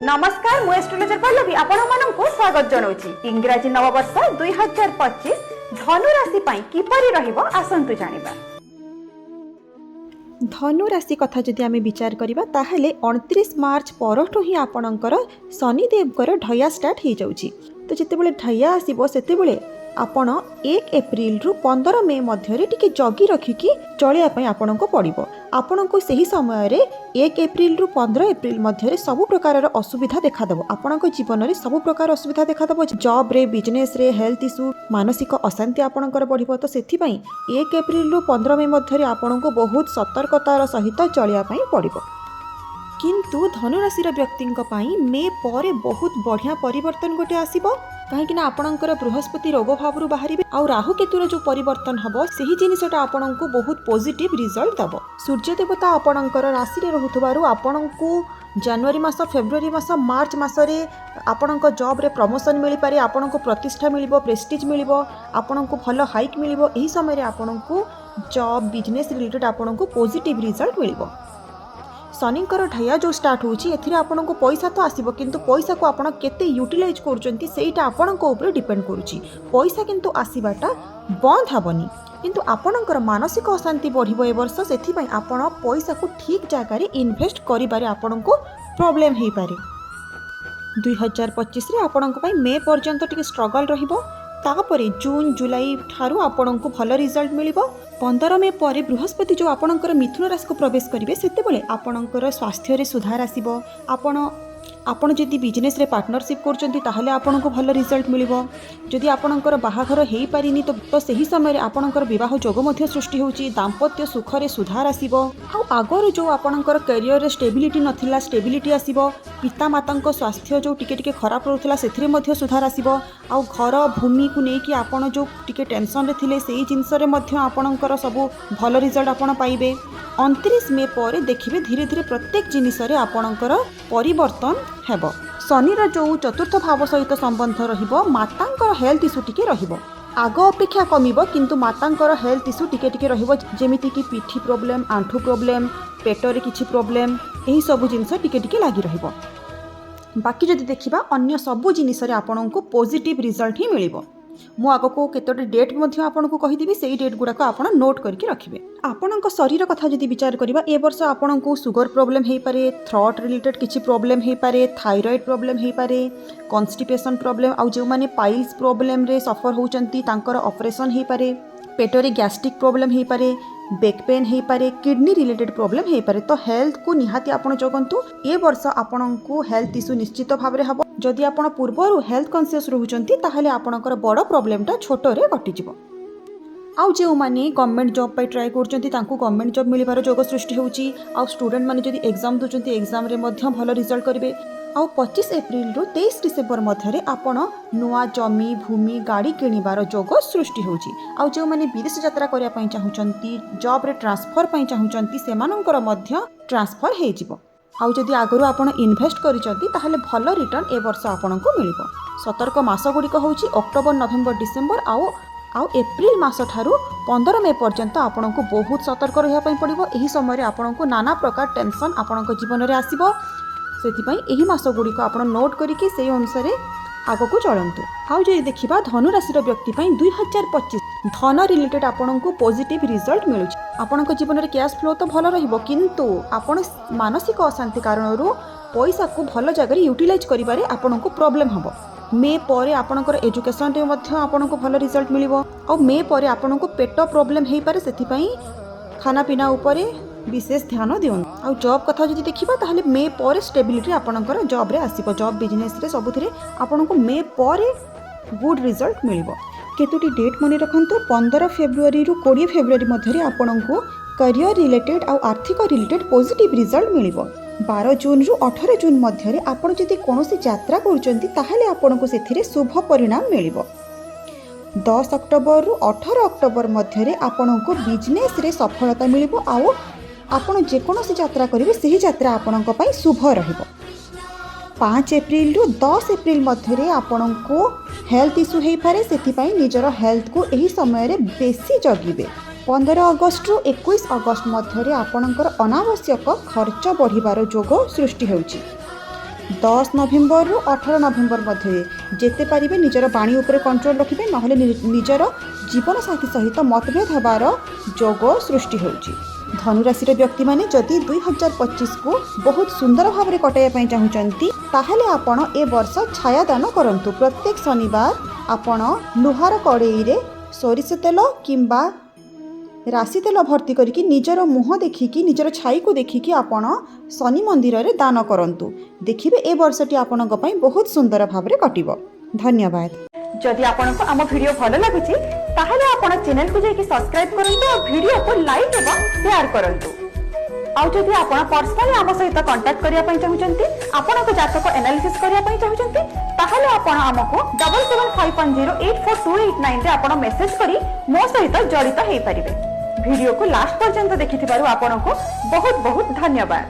नमस्कार मु एस्ट्रोलॉजर पल्लवी आपण मानक स्वागत जनाऊँ इंग्राजी नववर्ष 2025 धनु राशि पाई किपरि रहिबो आसंतु जानिबा। धनु राशि कथा जदि आमे विचार करिबा ताहेले 29 मार्च परठु ही आपणकर शनिदेवकर ढया स्टार्ट हो जाउची। तो जेतेबेले ढया आसीबो सेतेबेले आपण 1 एप्रिल रु 15 मे मध्य टिके जगी रखिकी चलिया पई आपणको पड़िबो। आपणको सही समय रे 1 एप्रिल रु 15 एप्रिल मध्य सबु प्रकार असुविधा देखा देबो। आपणको जीवन रे सबु प्रकार असुविधा देखा देबो। जॉब रे, बिजनेस रे, हेल्थ इश्यू, मानसिक अशांति आपणकर बढ़िबो। तो सेथि पई 1 एप्रिल रु 15 मे मध्य आपणको बहुत सतर्कतार सहित चलिया पई पड़िबो। किंतु धनु राशि व्यक्ति मे पर बहुत बढ़िया परिवर्तन गोटे आसीबो। कहीं आपणकर बृहस्पति रोग भाव बाहर आ राहु केतुर जो परिवर्तन हम से जिनटा आपण को बहुत पॉजिटिव रिजल्ट दब। सूर्य देवता आपणकर राशि रे रहुथबारु आपण को जनवरी मास, फेब्रुआरी मास, मार्च मासरे आपण जॉब रे प्रमोशन मिल पारे, आपण को प्रतिष्ठा मिलिबो, प्रेस्टीज मिलिबो, आपण को भल हाइक मिलिबो। एही समय आपण को जॉब, बिजनेस रिलेटेड आपण को पॉजिटिव रिजल्ट मिलिबो। शनिकर ढया जो स्टार्ट होची एथिरे आपन को पैसा तो आसीबो, किंतु पैसा को आपण केते यूटिलाइज करूचंती सेटा आपन को ऊपर डिपेंड करूची। पैसा किंतु आसीबाटा बंद हबनी, किंतु आपणकर मानसिक अशांति बढ़िबो ए वर्ष। सेथि पई आपण पैसा को ठीक जगह रे इन्वेस्ट करि बारे आपन को प्रॉब्लम हे पारे। 2025 रे आपन को पई मे पर्यंत टिके स्ट्रगल रहिबो। तापरे जून जुलाई ठारू आपन को भल रिजल्ट मिलिबो। 15 मे पर बृहस्पति जो आपणकर मिथुन राशि को प्रवेश करेंगे सेतेबेले आपणकर स्वास्थ्य रे सुधार आसीबो। आपण जदि बिजनेस रे पार्टनरशिप करचंती ताहले आपण को भल रिजल्ट मिलिबो। जदि आपणकर बाहाघर हेई पारिनी तो सही समय रे आपणकर विवाह जोग मध्य सृष्टि होउची। दाम्पत्य सुख रे सुधार आसीबो। आ आगर जो आपणकर करियर रे स्टेबिलिटी नथिला स्टेबिलिटी आसीबो। पिता मातांको स्वास्थ्य जो टिके टिके खराब रहउथला सेथिरे मध्य सुधार आसीबो। आ घर भूमि को नेकी आपण जो टिके टेंशन रे थिले सेही जिंस रे मध्य आपणकर सब भल रिजल्ट आपण पाइबे। 29 मे पर देखिबे धीरे धीरे प्रत्येक जिनिस रे आपणकर परिवर्तन हेबो। शनिर जो चतुर्थ भाव सहित संबंध रहिबो, मातांकर हेल्थ इश्यू टिके रहिबो। आग अपेक्षा कमिबो, किंतु मातांकर हेल्थ इश्यू टिके टिके रहिबो, जेमिति कि पिठी प्रॉब्लम, आंठू प्रॉब्लम, पेटरे किछि प्रॉब्लम, एही सब जिनिस टिके टिके लागि रहिबो। बाकी जदि देखिबा अन्य सब जिनिस रे आपणको पॉजिटिव रिजल्ट ही मिलिबो। मु आग को केतोटी डेट मध्य आपन को कहि देबी, सेही डेट गुडा को आपन नोट करके रखिबे। आपनक शरीर कथा जदि विचार करिबा ए वर्ष आपन को शुगर प्रॉब्लम हे पारे, थ्रोट रिलेटेड किछि प्रॉब्लम हे पारे, थायराइड प्रॉब्लम हे पारे, कॉन्स्टिपेशन प्रॉब्लम, आ जे माने पाइल्स प्रॉब्लम रे सफर होचंती तांकर ऑपरेशन हे पारे, पेटरे गैस्ट्रिक प्रॉब्लम हे पारे, बैक पेन हे पारे, किडनी रिलेटेड प्रॉब्लम हे पारे। तो हेल्थ को निहाती आपण जगंतु। ए वर्ष आपण को हेल्थ इश्यू निश्चित भाव रे हबो। जदि आपण पूर्वरु हेल्थ कॉन्शियस रहउचंती ताहले आपणकर बड़ प्रॉब्लमटा छोटो रे कटि जिवो। आउ जे माने गवर्नमेंट जॉब पे ट्राई करचंती तांको गवर्नमेंट जॉब मिलिबार जोग सृष्टि होउची। आउ स्टूडेंट माने जदि एग्जाम दोचंती एग्जाम रे मध्य भल रिजल्ट करिवे। आउ 25 एप्रिल रु 23 डिसेंबर मध्य आपण नुआ जमी भूमि गाड़ी किणिबार जोग सृष्टि होउची। आउ जे माने विदेश यात्रा करिया पई चाहुचंती, जॉब रे ट्रांसफर पई चाहुचंती, सेमानंकर मध्य ट्रांसफर हे जिवो। आउ जदि आगरु आपण इन्वेस्ट करिचंती ताहले भल रिटर्न ए वर्ष आपणको मिलिबो। सतर्क मास गुडिक होउची अक्टोबर, नवेम्बर, डिसेंबर आउ एप्रिल मास ठारू 15 मे पर्यंत आपणको बहुत सतर्क रहिया पई पड़िबो। एही समय रे आपणको नाना प्रकार टेंशन आपणको जीवन रे आसीबो। सेथिपई एही मास गुडिक आपण नोट करिके सेही अनुसार आगको चलंतु। आउ जे देखिबा धनु राशि व्यक्ति पई 2025 धन रिलेटेड आपणको पॉजिटिव रिजल्ट मिलुची। आपणको जीवन रे कैश फ्लो तो भल रहिबो, किंतु आपण मानसिक अशांति कारणरू पैसा को भल जगह रे यूटिलाइज करिबारे आपणको प्रॉब्लम हबो। मे पर आपणकर एजुकेशन रे मध्य आपणको भल रिजल्ट मिलिबो। आ मे पर आपणको पेट प्रॉब्लम हे पारे, सेथिपई खाना पीना ऊपर विशेष ध्यान दिउन। आ जॉब कथा जदि देखिबा ताहले मे पर स्टेबिलिटी आपणकर जॉब रे आसीबो। जॉब बिजनेस रे सबुथिरे आपणको मे पर गुड रिजल्ट मिलिबो। केतोटी डेट मने रखंतु 15 फेब्रुआरी रु 20 फेब्रुआरी मध्य आपणको करियर रिलेटेड आ आर्थिक रिलेटेड पॉजिटिव रिजल्ट मिलिबो। 12 जून रु 18 जून मध्य आपण जदि कोनोसी यात्रा करूचंती ताहले आपणको सेथिरे शुभ परिणाम मिलिबो। 10 अक्टोबर रु 18 अक्टोबर मध्य आपणको बिजनेस रे सफलता मिलिबो। आउ आपण जे कोनोसी यात्रा करिवे सेही यात्रा आपणको पई शुभ रहिबो। 5 एप्रिल रु 10 एप्रिल मध्य आपणको हेल्थ इश्यू हे पारे, सेथिपई निजर हेल्थ को एही समय रे बेसी जगिबे। 15 अगस्ट रु 21 अगस्ट मध्य आपणकर अनावश्यक खर्च बढ़िबार जोग सृष्टि होउची। 10 ନଭେମ୍ବରରୁ 18 ନଭେମ୍ବର ମଧ୍ୟରେ ଯେତେ ପାରିବେ ନିଜର ବାଣୀ ଉପରେ କଣ୍ଟ୍ରୋଲ ରଖିବେ, ନହେଲେ ନିଜର ଜୀବନସାଥୀ ସହିତ ମତଭେଦ ହେବାର ଯୋଗ ସୃଷ୍ଟି ହେଉଛି। ଧନୁରାଶିର ବ୍ୟକ୍ତିମାନେ ଯଦି 2025କୁ ବହୁତ ସୁନ୍ଦର ଭାବରେ କଟାଇବା ପାଇଁ ଚାହୁଁଛନ୍ତି ତାହେଲେ ଆପଣ ଏ ବର୍ଷ ଛାୟାଦାନ କରନ୍ତୁ। ପ୍ରତ୍ୟେକ ଶନିବାର ଆପଣ ଲୁହାର କଡ଼େଇରେ ସୋରିଷ ତେଲ କିମ୍ବା ରାଶି ତେଲ ଭର୍ତ୍ତି କରିକି ନିଜର ମୁହଁ ଦେଖିକି ନିଜର ଛାଇକୁ ଦେଖିକି ଆପଣ ଶନି ମନ୍ଦିରରେ ଦାନ କରନ୍ତୁ। ଦେଖିବେ ଏ ବର୍ଷଟି ଆପଣଙ୍କ ପାଇଁ ବହୁତ ସୁନ୍ଦର ଭାବରେ କଟିବ। ଧନ୍ୟବାଦ। ଯଦି ଆପଣଙ୍କୁ ଆମ ଭିଡ଼ିଓ ଭଲ ଲାଗୁଛି ତାହେଲେ ଆପଣ ଚ୍ୟାନେଲକୁ ଯାଇକି ସବସ୍କ୍ରାଇବ କରନ୍ତୁ ଆଉ ଭିଡ଼ିଓକୁ ଲାଇକ୍ ଏବଂ ସେୟାର କରନ୍ତୁ। ଆଉ ଯଦି ଆପଣ ପର୍ସନାଲି ଆମ ସହିତ କଣ୍ଟାକ୍ଟ କରିବା ପାଇଁ ଚାହୁଁଛନ୍ତି, ଆପଣଙ୍କ ଜାତକ ଏନାଲିସିସ୍ କରିବା ପାଇଁ ଚାହୁଁଛନ୍ତି, ତାହେଲେ ଆପଣ ଆମକୁ 7751084289ରେ ଆପଣ ମେସେଜ କରି ମୋ ସହିତ ଜଡ଼ିତ ହେଇପାରିବେ। ଭିଡ଼ିଓକୁ ଲାଷ୍ଟ ପର୍ଯ୍ୟନ୍ତ ଦେଖିଥିବାରୁ ଆପଣଙ୍କୁ ବହୁତ ବହୁତ ଧନ୍ୟବାଦ।